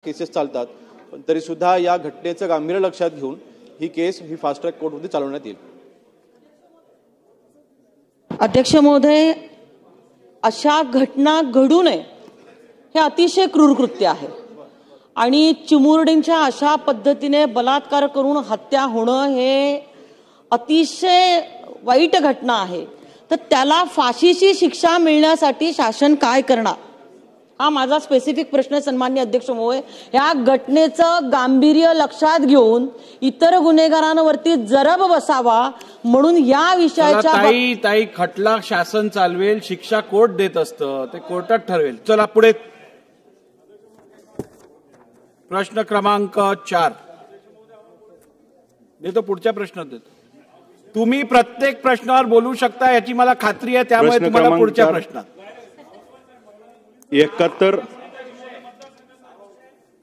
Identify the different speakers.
Speaker 1: Cases चालतात, पण तरी सुद्धा या घटनेचं गांभीर्य लक्षात घेऊन ही केस फास्ट ट्रॅक कोर्टमध्ये चालवण्यात येईल.
Speaker 2: अध्यक्ष महोदय, अशा घटना घडू नये हे अतिशय क्रूर कृत्य आहे आणि चिमुरडींच्या अशा पद्धतीने बलात्कार करून हत्या होणं हे अतिशय वाईट घटना आहे. तर त्याला फाशीची शिक्षा मिळण्यासाठी शासन काय करणार, हा माझा स्पेसिफिक प्रश्न. सन्माननीय अध्यक्ष महोदय, ह्या घटनेचं गांभीर्य लक्षात घेऊन इतर गुन्हेगारांवरती जरब बसावा म्हणून या विषयाच्या
Speaker 3: ताई खटला शासन चालवेल, शिक्षा कोर्ट देत असतं, ते कोर्टात ठरवेल. चला पुढे. प्रश्न क्रमांक 4 देतो. पुढच्या प्रश्नात देतो. तुम्ही प्रत्येक प्रश्नावर बोलू शकता याची मला खात्री आहे, त्यामुळे तुम्हाला पुढच्या प्रश्नात
Speaker 4: 71